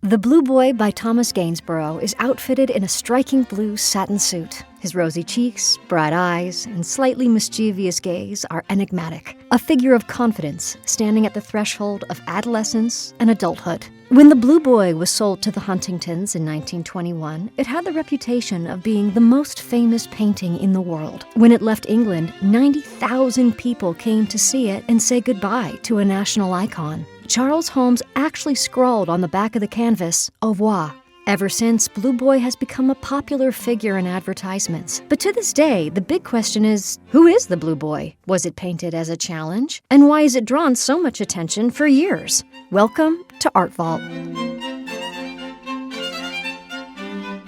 The Blue Boy by Thomas Gainsborough is outfitted in a striking blue satin suit. His rosy cheeks, bright eyes, and slightly mischievous gaze are enigmatic, a figure of confidence standing at the threshold of adolescence and adulthood. When The Blue Boy was sold to the Huntingtons in 1921, it had the reputation of being the most famous painting in the world. When it left England, 90,000 people came to see it and say goodbye to a national icon. Charles Holmes actually scrawled on the back of the canvas, "Au revoir." Ever since, Blue Boy has become a popular figure in advertisements. But to this day, the big question is, who is the Blue Boy? Was it painted as a challenge? And why has it drawn so much attention for years? Welcome to Art Vault.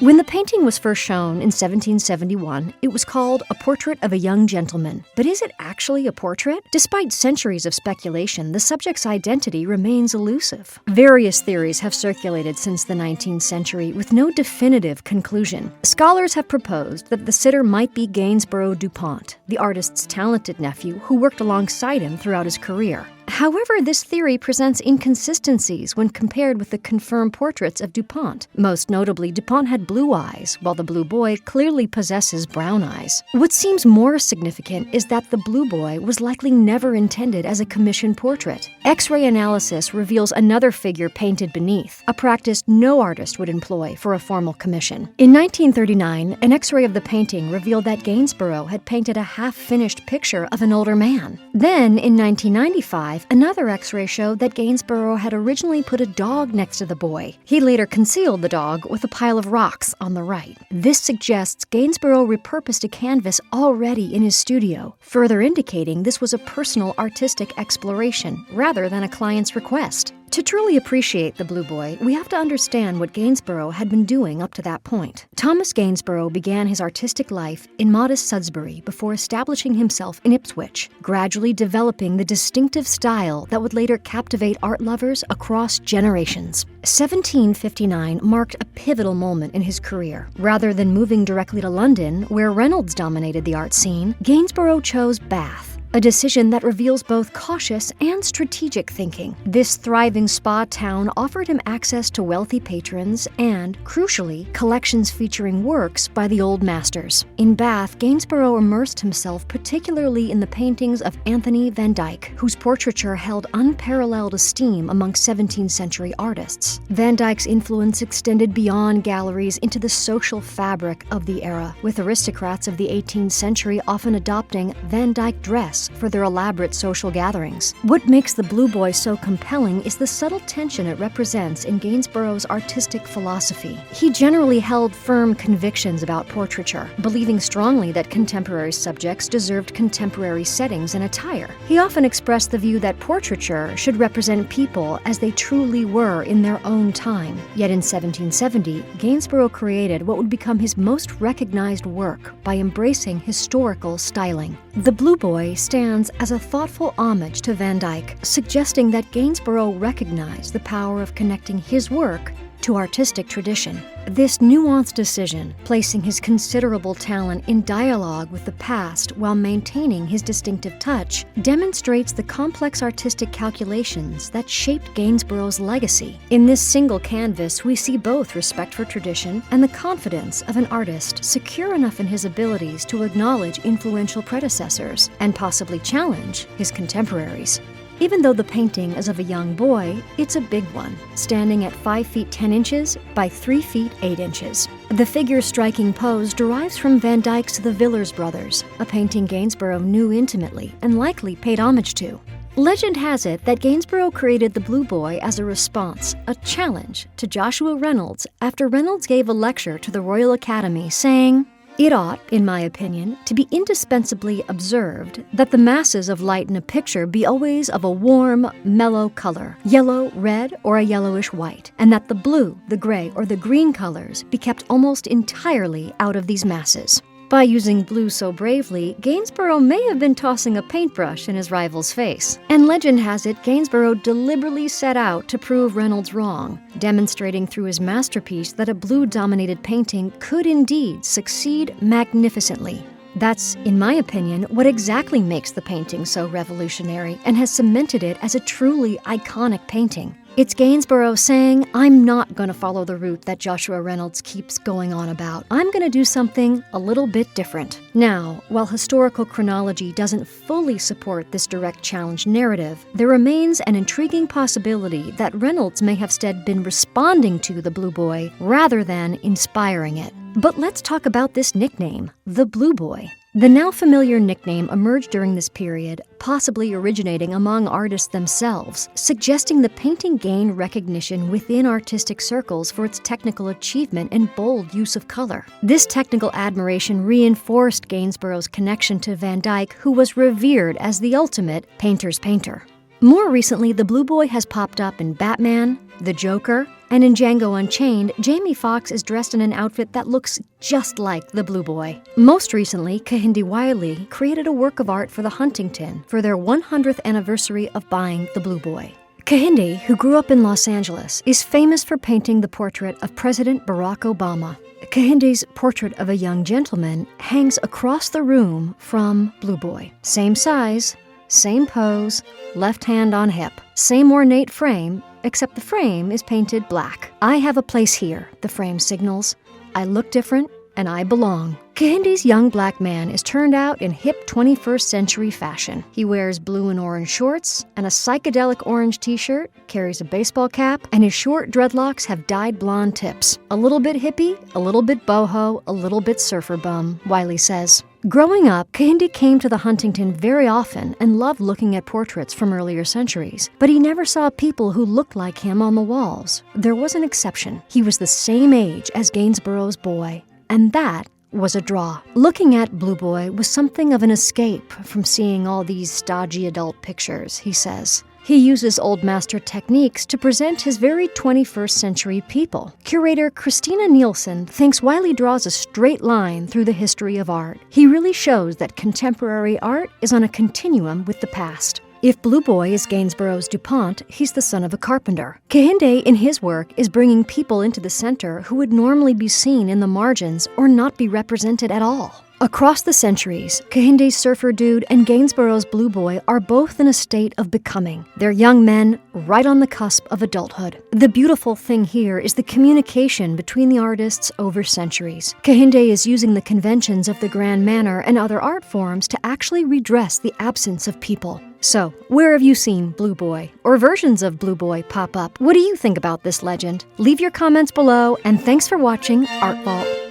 When the painting was first shown in 1771, it was called A Portrait of a Young Gentleman. But is it actually a portrait? Despite centuries of speculation, the subject's identity remains elusive. Various theories have circulated since the 19th century with no definitive conclusion. Scholars have proposed that the sitter might be Gainsborough DuPont, the artist's talented nephew who worked alongside him throughout his career. However, this theory presents inconsistencies when compared with the confirmed portraits of DuPont. Most notably, DuPont had blue eyes, while the Blue Boy clearly possesses brown eyes. What seems more significant is that the Blue Boy was likely never intended as a commissioned portrait. X-ray analysis reveals another figure painted beneath, a practice no artist would employ for a formal commission. In 1939, an X-ray of the painting revealed that Gainsborough had painted a half-finished picture of an older man. Then, in 1995, another X-ray showed that Gainsborough had originally put a dog next to the boy. He later concealed the dog with a pile of rocks on the right. This suggests Gainsborough repurposed a canvas already in his studio, further indicating this was a personal artistic exploration rather than a client's request. To truly appreciate the Blue Boy, we have to understand what Gainsborough had been doing up to that point. Thomas Gainsborough began his artistic life in modest Sudbury before establishing himself in Ipswich, gradually developing the distinctive style that would later captivate art lovers across generations. 1759 marked a pivotal moment in his career. Rather than moving directly to London, where Reynolds dominated the art scene, Gainsborough chose Bath, a decision that reveals both cautious and strategic thinking. This thriving spa town offered him access to wealthy patrons and, crucially, collections featuring works by the old masters. In Bath, Gainsborough immersed himself particularly in the paintings of Anthony van Dyck, whose portraiture held unparalleled esteem among 17th century artists. Van Dyck's influence extended beyond galleries into the social fabric of the era, with aristocrats of the 18th century often adopting Van Dyck dress for their elaborate social gatherings. What makes the Blue Boy so compelling is the subtle tension it represents in Gainsborough's artistic philosophy. He generally held firm convictions about portraiture, believing strongly that contemporary subjects deserved contemporary settings and attire. He often expressed the view that portraiture should represent people as they truly were in their own time. Yet in 1770, Gainsborough created what would become his most recognized work by embracing historical styling. The Blue Boy stands as a thoughtful homage to Van Dyck, suggesting that Gainsborough recognized the power of connecting his work to artistic tradition. This nuanced decision, placing his considerable talent in dialogue with the past while maintaining his distinctive touch, demonstrates the complex artistic calculations that shaped Gainsborough's legacy. In this single canvas, we see both respect for tradition and the confidence of an artist secure enough in his abilities to acknowledge influential predecessors and possibly challenge his contemporaries. Even though the painting is of a young boy, it's a big one, standing at 5 feet 10 inches by 3 feet 8 inches. The figure's striking pose derives from Van Dyck's The Villers Brothers, a painting Gainsborough knew intimately and likely paid homage to. Legend has it that Gainsborough created the Blue Boy as a response, a challenge, to Joshua Reynolds after Reynolds gave a lecture to the Royal Academy saying, "It ought, in my opinion, to be indispensably observed that the masses of light in a picture be always of a warm, mellow color, yellow, red, or a yellowish white, and that the blue, the gray, or the green colors be kept almost entirely out of these masses." By using blue so bravely, Gainsborough may have been tossing a paintbrush in his rival's face. And legend has it, Gainsborough deliberately set out to prove Reynolds wrong, demonstrating through his masterpiece that a blue-dominated painting could indeed succeed magnificently. That's, in my opinion, what exactly makes the painting so revolutionary and has cemented it as a truly iconic painting. It's Gainsborough saying, I'm not going to follow the route that Joshua Reynolds keeps going on about. I'm going to do something a little bit different. Now, while historical chronology doesn't fully support this direct challenge narrative, there remains an intriguing possibility that Reynolds may have instead been responding to the Blue Boy rather than inspiring it. But let's talk about this nickname, the Blue Boy. The now familiar nickname emerged during this period, possibly originating among artists themselves, suggesting the painting gained recognition within artistic circles for its technical achievement and bold use of color. This technical admiration reinforced Gainsborough's connection to Van Dyck, who was revered as the ultimate painter's painter. More recently, the Blue Boy has popped up in Batman, The Joker, and in Django Unchained, Jamie Foxx is dressed in an outfit that looks just like the Blue Boy. Most recently, Kehinde Wiley created a work of art for the Huntington for their 100th anniversary of buying the Blue Boy. Kehinde, who grew up in Los Angeles, is famous for painting the portrait of President Barack Obama. Kehinde's portrait of a young gentleman hangs across the room from Blue Boy. Same size, same pose, left hand on hip, same ornate frame, except the frame is painted black. I have a place here, the frame signals. I look different, and I belong. Kehinde's young black man is turned out in hip 21st century fashion. He wears blue and orange shorts and a psychedelic orange t-shirt, carries a baseball cap, and his short dreadlocks have dyed blonde tips. A little bit hippie, a little bit boho, a little bit surfer bum, Wiley says. Growing up, Kehinde came to the Huntington very often and loved looking at portraits from earlier centuries, but he never saw people who looked like him on the walls. There was an exception. He was the same age as Gainsborough's boy, and that was a draw. Looking at Blue Boy was something of an escape from seeing all these stodgy adult pictures, he says. He uses old master techniques to present his very 21st century people. Curator Christina Nielsen thinks Wiley draws a straight line through the history of art. He really shows that contemporary art is on a continuum with the past. If Blue Boy is Gainsborough's DuPont, he's the son of a carpenter. Kehinde, in his work, is bringing people into the center who would normally be seen in the margins or not be represented at all. Across the centuries, Kehinde's Surfer Dude and Gainsborough's Blue Boy are both in a state of becoming. They're young men right on the cusp of adulthood. The beautiful thing here is the communication between the artists over centuries. Kehinde is using the conventions of the grand manner and other art forms to actually redress the absence of people. So, where have you seen Blue Boy, or versions of Blue Boy, pop up? What do you think about this legend? Leave your comments below, and thanks for watching Art Vault.